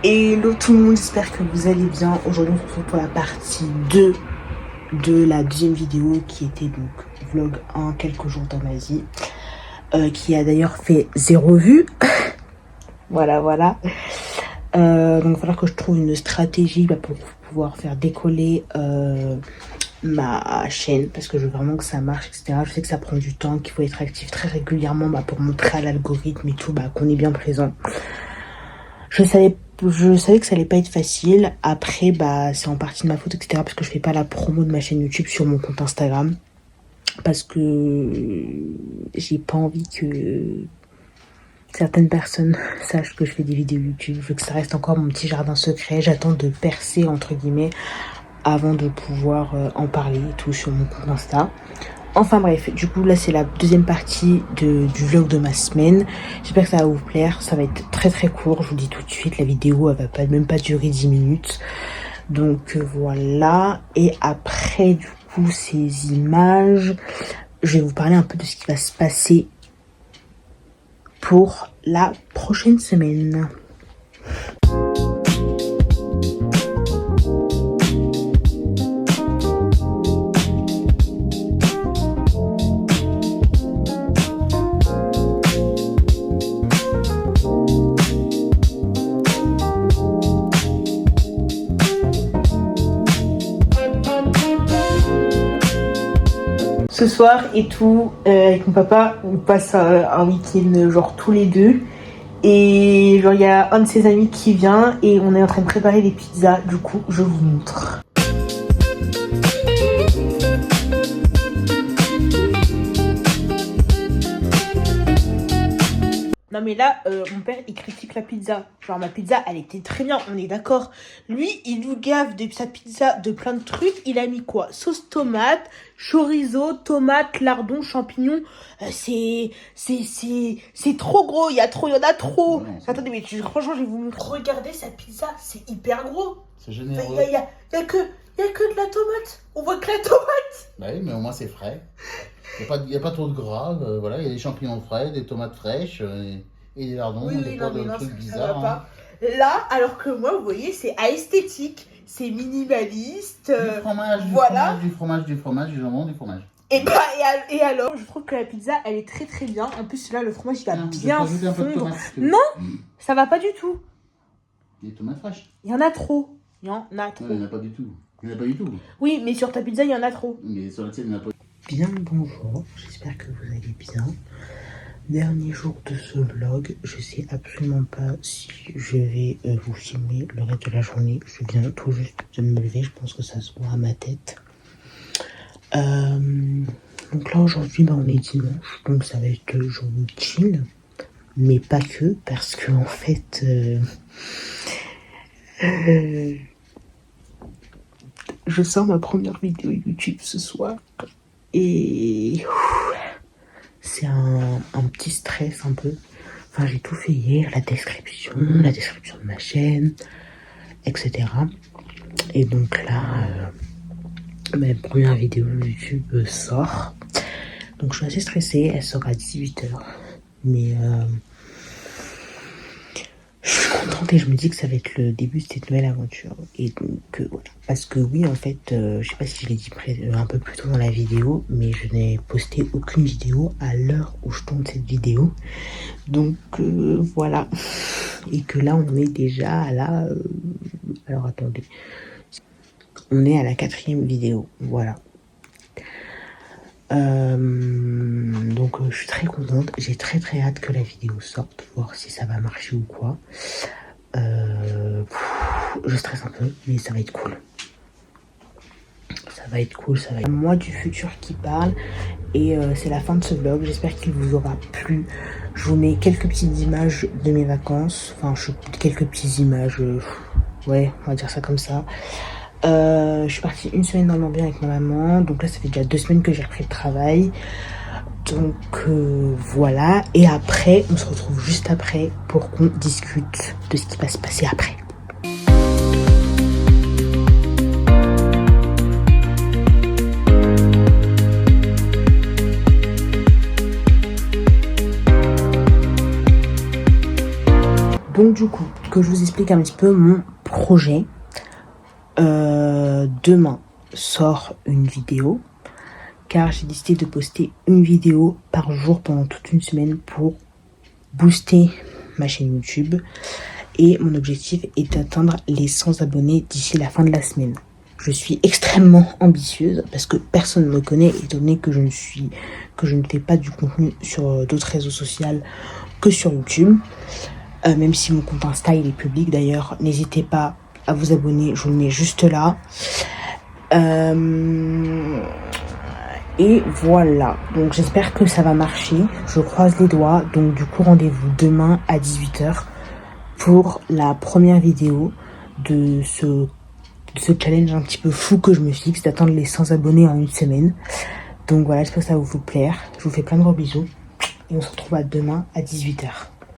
Hello tout le monde, j'espère que vous allez bien. Aujourd'hui on se retrouve pour la partie 2 de la deuxième vidéo qui était donc vlog 1 quelques jours dans ma vie, qui a d'ailleurs fait 0 vues. voilà. Donc il va falloir que je trouve une stratégie pour pouvoir faire décoller ma chaîne, parce que je veux vraiment que ça marche, etc. Je sais que ça prend du temps, qu'il faut être actif très régulièrement pour montrer à l'algorithme et tout qu'on est bien présent. Je savais que ça allait pas être facile. Après, c'est en partie de ma faute, etc. Parce que je fais pas la promo de ma chaîne YouTube sur mon compte Instagram. Parce que j'ai pas envie que certaines personnes sachent que je fais des vidéos YouTube. Je veux que ça reste encore mon petit jardin secret. J'attends de percer, entre guillemets, avant de pouvoir en parler et tout sur mon compte Insta. Enfin bref, du coup là c'est la deuxième partie du vlog de ma semaine. J'espère que ça va vous plaire, ça va être très très court, je vous dis tout de suite, la vidéo elle va même pas durer 10 minutes. Donc voilà, et après du coup ces images, je vais vous parler un peu de ce qui va se passer pour la prochaine semaine. Ce soir et tout, avec mon papa, on passe un week-end genre tous les deux. Et genre il y a un de ses amis qui vient et on est en train de préparer des pizzas. Du coup, je vous montre. Non mais là, mon père, il critique la pizza. Genre ma pizza, elle était très bien, on est d'accord. Lui, il nous gave de sa pizza de plein de trucs. Il a mis quoi? Sauce tomate, chorizo, tomate, lardon, champignons. C'est trop gros, il y en a trop. Non, attendez, mais franchement, je vais vous montrer. Regardez sa pizza, c'est hyper gros. C'est généreux. Il y a que de la tomate. On voit que la tomate. Bah oui, mais au moins c'est frais. Il n'y a pas trop de gras, voilà, il y a des champignons frais, des tomates fraîches et des lardons, des tas de trucs bizarres. Pas. Là, alors que moi, vous voyez, c'est esthétique, c'est minimaliste. Du fromage, voilà. Du fromage, du jambon, du fromage. Et alors, je trouve que la pizza, elle est très très bien. En plus, là, le fromage, il va bien fondre. Non, ça va pas du tout. Des tomates fraîches. Il y en a trop. Il y en a trop. Non, il n'y en a pas du tout. Il n'y en a pas du tout. Oui, mais sur ta pizza, il y en a trop. Mais sur la tienne, il n'y en a pas. Bien le bonjour, j'espère que vous allez bien. Dernier jour de ce vlog, je sais absolument pas si je vais vous filmer le reste de la journée. Je viens tout juste de me lever, je pense que ça se voit à ma tête. Donc là aujourd'hui, on est dimanche, donc ça va être le jour de chill. Mais pas que, parce que en fait... je sors ma première vidéo YouTube ce soir. Et c'est un petit stress un peu. Enfin, j'ai tout fait hier, la description de ma chaîne, etc. Et donc là, ma première vidéo YouTube sort. Donc je suis assez stressée, elle sort à 18h. Mais je suis contente et je me dis que ça va être le début de cette nouvelle aventure. Et donc voilà. Parce que oui, en fait, je sais pas si je l'ai dit un peu plus tôt dans la vidéo, mais je n'ai posté aucune vidéo à l'heure où je tourne cette vidéo. Donc voilà. Et que là, on est déjà à la... alors attendez. On est à la 4e vidéo. Voilà. Donc je suis très contente, j'ai très hâte que la vidéo sorte, voir si ça va marcher ou quoi. Je stresse un peu, mais ça va être cool. Ça va être moi du futur qui parle. Et c'est la fin de ce vlog, j'espère qu'il vous aura plu. Je vous mets quelques petites images de mes vacances. Enfin, quelques petites images, ouais, on va dire ça comme ça. Je suis partie une semaine dans l'ambiance avec ma maman. Donc là ça fait déjà 2 semaines que j'ai repris le travail. Donc voilà. Et après on se retrouve juste après pour qu'on discute de ce qui va se passer après. Donc du coup, que je vous explique un petit peu mon projet. Demain sort une vidéo, car j'ai décidé de poster une vidéo par jour pendant toute une semaine pour booster ma chaîne YouTube. Et mon objectif est d'atteindre les 100 abonnés d'ici la fin de la semaine. Je suis extrêmement ambitieuse parce que personne ne me connaît, étant donné que je ne fais pas du contenu sur d'autres réseaux sociaux que sur YouTube. Même si mon compte Insta il est public d'ailleurs, n'hésitez pas à vous abonner, je vous le mets juste là. Et voilà, donc j'espère que ça va marcher, je croise les doigts. Donc du coup rendez-vous demain à 18 h pour la première vidéo de ce challenge un petit peu fou que je me fixe, d'atteindre les 100 abonnés en une semaine. Donc voilà, j'espère que ça va vous plaire, je vous fais plein de gros bisous et on se retrouve à demain à 18 h.